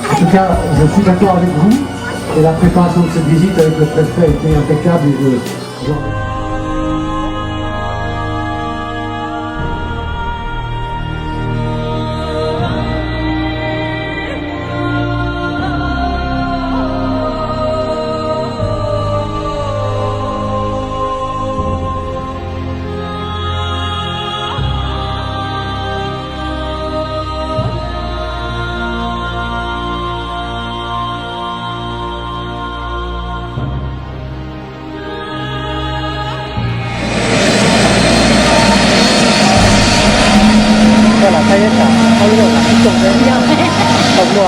En tout cas, je suis d'accord avec vous et la préparation de cette visite avec le préfet a été impeccable et Là, 开始打，他如果打总的量，差不多。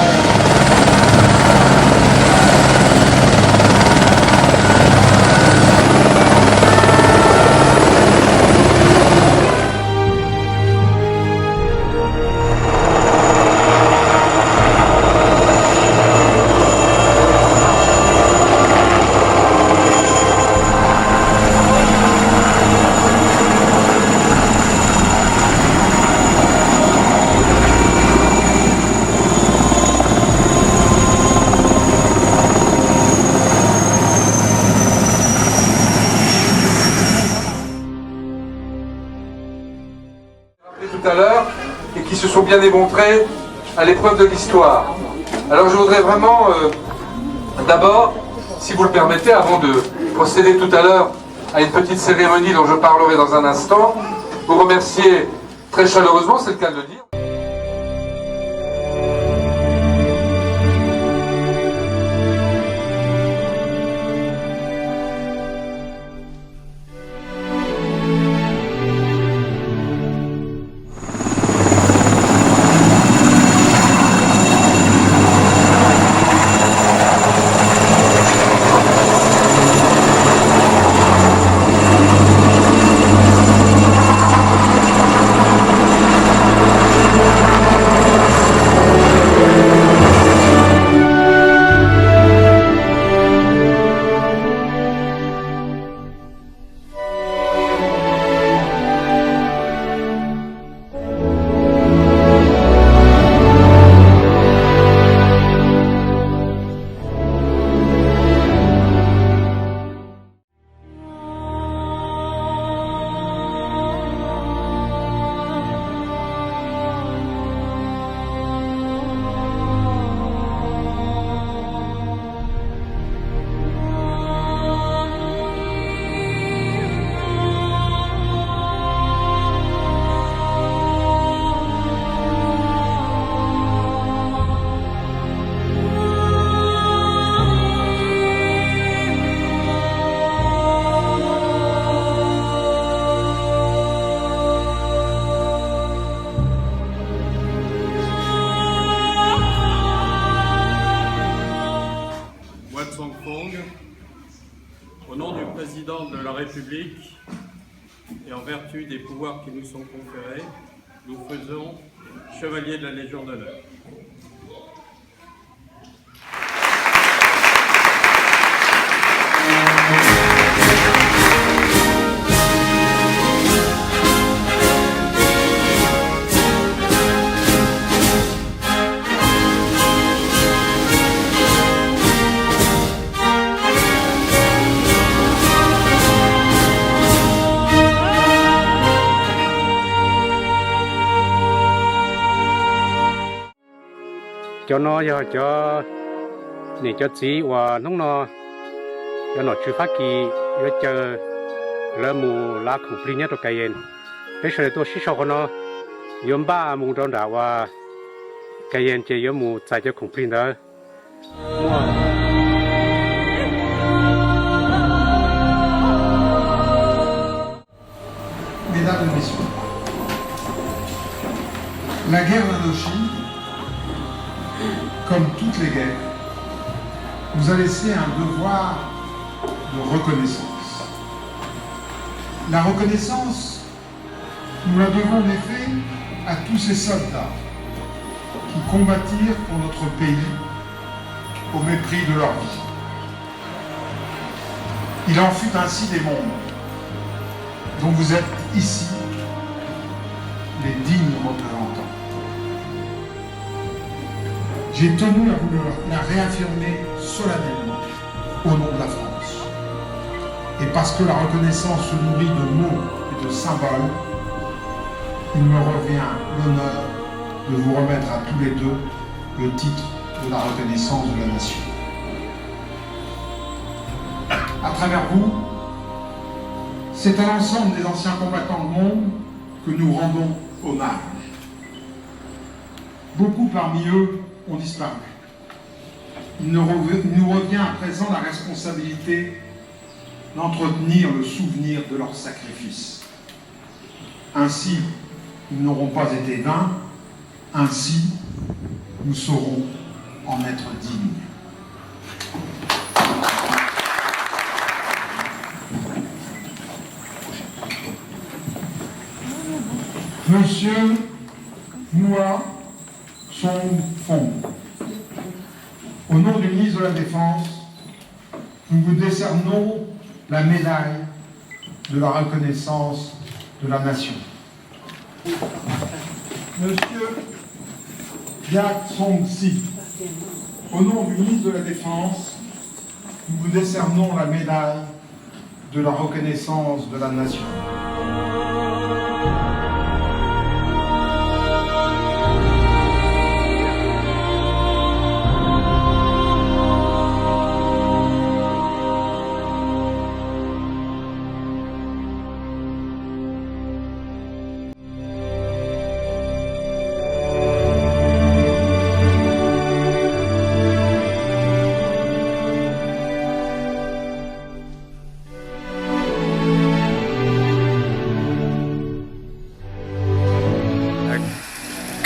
Tout à l'heure et qui se sont bien démontrés à l'épreuve de l'histoire. Alors je voudrais vraiment d'abord, si vous le permettez, avant de procéder tout à l'heure à une petite cérémonie dont je parlerai dans un instant, vous remercier très chaleureusement, c'est le cas de le dire. République et en vertu des pouvoirs qui nous sont conférés, nous faisons chevalier de la Légion d'honneur. cho nó cho để cho chị và nó cho nó chịu phát kỳ cho chờ lỡ mù lá khủng phi nhất cho cái yên bây giờ tôi sẽ cho nó yếm ba mùng tròn đảo và cái yên chỉ yếm mù chạy cho khủng phi đó Mesdames et messieurs, la guerre d'Indochine, comme toutes les guerres, nous a laissé un devoir de reconnaissance. La reconnaissance, nous la devons en effet à tous ces soldats qui combattirent pour notre pays au mépris de leur vie. Il en fut ainsi des mondes dont vous êtes ici les dignes représentants. J'ai tenu à vous la réaffirmer solennellement au nom de la France. Et parce que la reconnaissance se nourrit de mots et de symboles, il me revient l'honneur de vous remettre à tous les deux le titre de la reconnaissance de la nation. À travers vous, c'est à l'ensemble des anciens combattants du monde que nous rendons hommage. Beaucoup parmi eux ont disparu. Il nous revient à présent la responsabilité d'entretenir le souvenir de leur sacrifice. Ainsi, ils n'auront pas été vains, ainsi, nous saurons en être dignes. Monsieur Moua Song Fong, au nom du ministre de la Défense, nous vous décernons la médaille de la reconnaissance de la nation. Monsieur Yak Song-si, au nom du ministre de la Défense, nous vous décernons la médaille de la reconnaissance de la nation.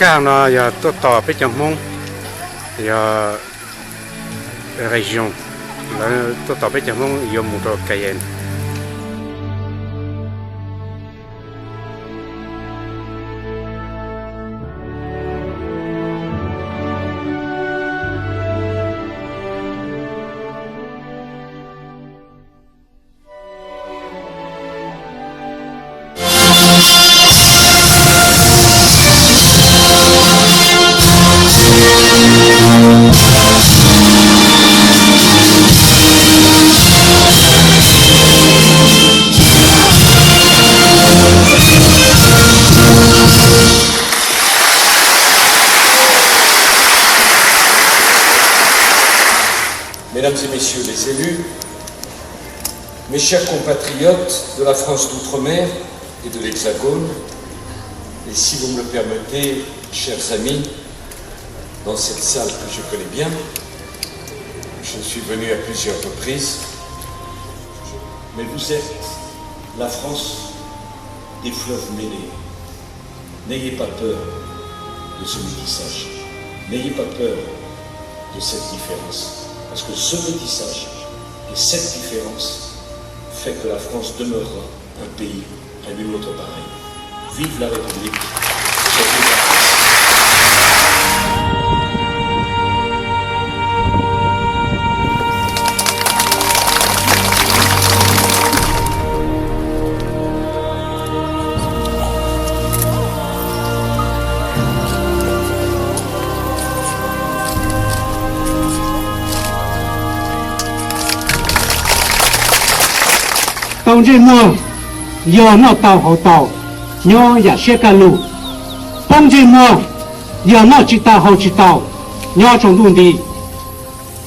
car nó giờ tôi tỏ với chồng mông giờ region là tôi tỏ với chồng mông giờ một đồ cây en Mesdames et messieurs les élus, mes chers compatriotes de la France d'outre-mer et de l'Hexagone, et si vous me le permettez, chers amis, dans cette salle que je connais bien, je suis venu à plusieurs reprises, mais vous êtes la France des fleuves mêlés. N'ayez pas peur de ce métissage, n'ayez pas peur de cette différence. Parce que ce métissage et cette différence fait que la France demeurera un pays à nul autre pareil. Vive la République! Tông trên mua giờ nó tàu hậu tàu nhớ giả xe cả lù tông trên mua giờ nó chỉ tàu hậu chỉ tàu nhớ trong đun đi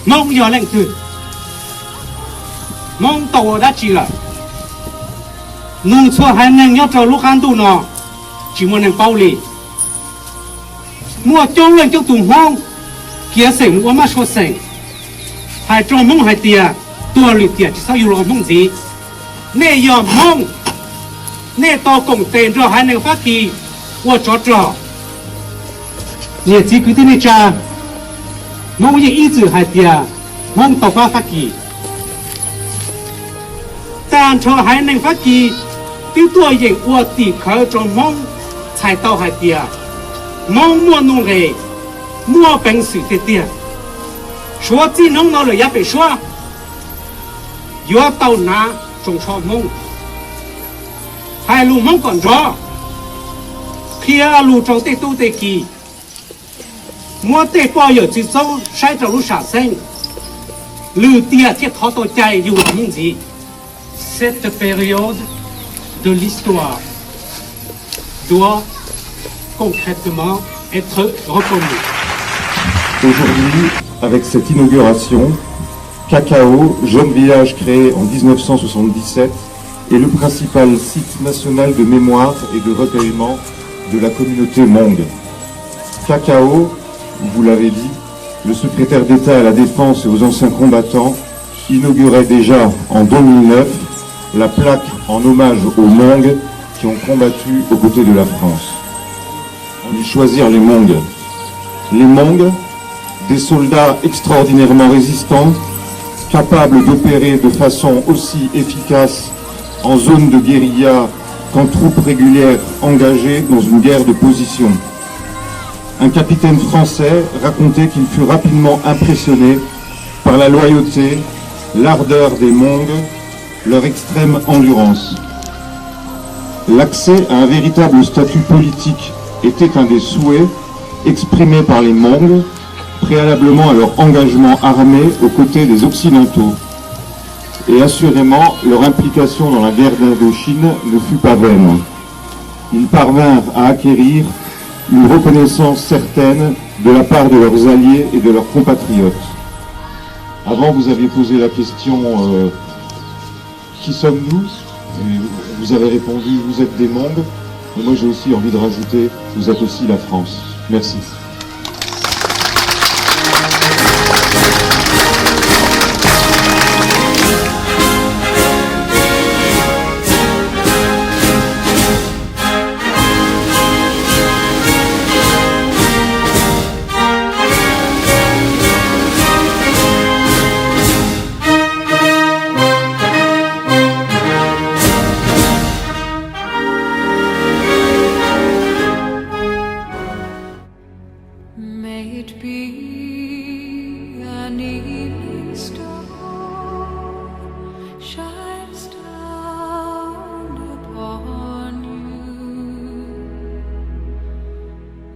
mong giờ lệnh từ mong tàu đã chỉ là nông xua hai nên nhớ trong lúc ăn tu nó chỉ muốn nên bao lì mua trong lên trong tùng hoang kia sỉnh mua mà số sỉnh hai trong mong hai tia tua lì tia chỉ sao yêu mong gì nè giờ mong nè to cổng tiền rồi hai nàng phát kỳ của chó trò nè chỉ cứ thế này cha mong gì ý chữ hai tia mong tàu phát kỳ但cho hai nàng phát kỳ tiêu tuổi hiện của tỷ khởi trong mong才到hai tia mong mua nông nghề mua bánh sự thế tia说只能拿了也别说要到哪trong cho mông hai lù mông còn rõ kia lù trong tê tu tê kỳ mua tê bao giờ chỉ sâu sai trong lù xả xanh lù tia thiết khó tổ chạy dù là mông gì cette période de l'histoire doit concrètement être reconnue. Aujourd'hui, avec cette inauguration, Cacao, jeune village créé en 1977, est le principal site national de mémoire et de recueillement de la communauté Hmong. Cacao, vous l'avez dit, le secrétaire d'État à la Défense et aux anciens combattants, inaugurait déjà en 2009 la plaque en hommage aux Hmong qui ont combattu aux côtés de la France. On dit choisir les Hmong. Les Hmong, des soldats extraordinairement résistants, capables d'opérer de façon aussi efficace en zone de guérilla qu'en troupes régulières engagées dans une guerre de position. Un capitaine français racontait qu'il fut rapidement impressionné par la loyauté, l'ardeur des Hmong, leur extrême endurance. L'accès à un véritable statut politique était un des souhaits exprimés par les Hmong préalablement à leur engagement armé aux côtés des Occidentaux. Et assurément, leur implication dans la guerre d'Indochine ne fut pas vaine. Ils parvinrent à acquérir une reconnaissance certaine de la part de leurs alliés et de leurs compatriotes. Avant, vous aviez posé la question qui sommes-nous? Et vous avez répondu, vous êtes des Hmong. Et moi, j'ai aussi envie de rajouter, vous êtes aussi la France. Merci.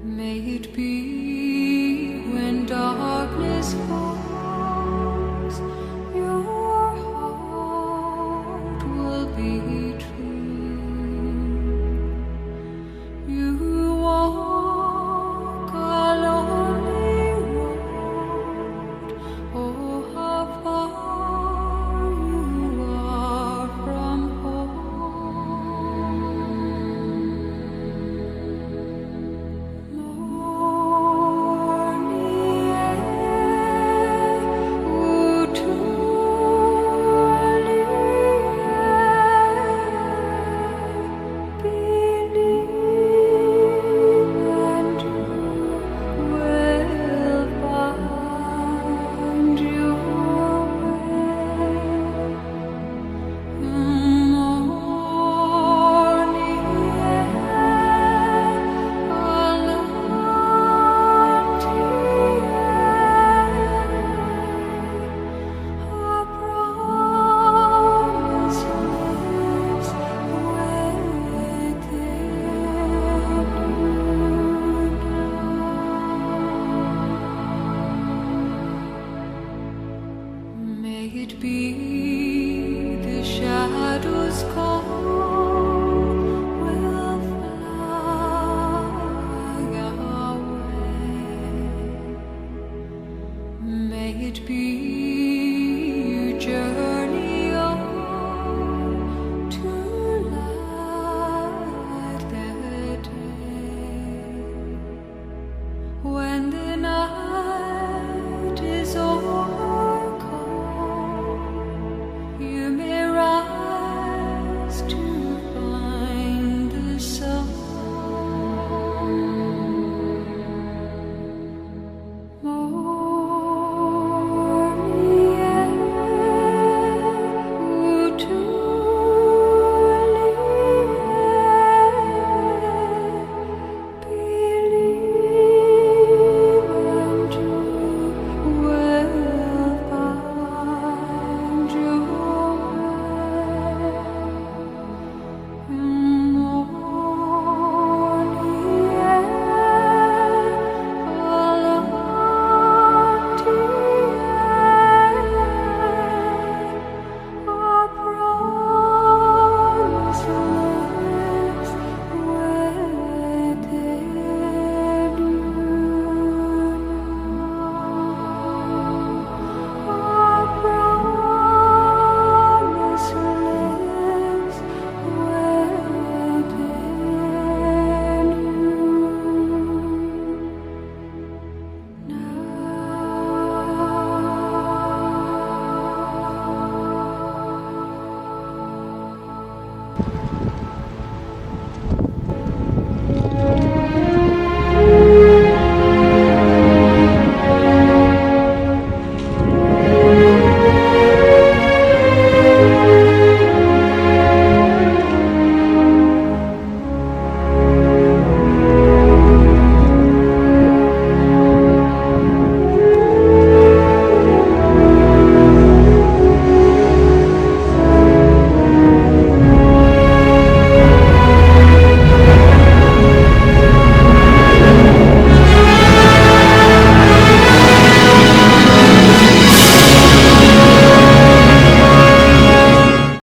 May it be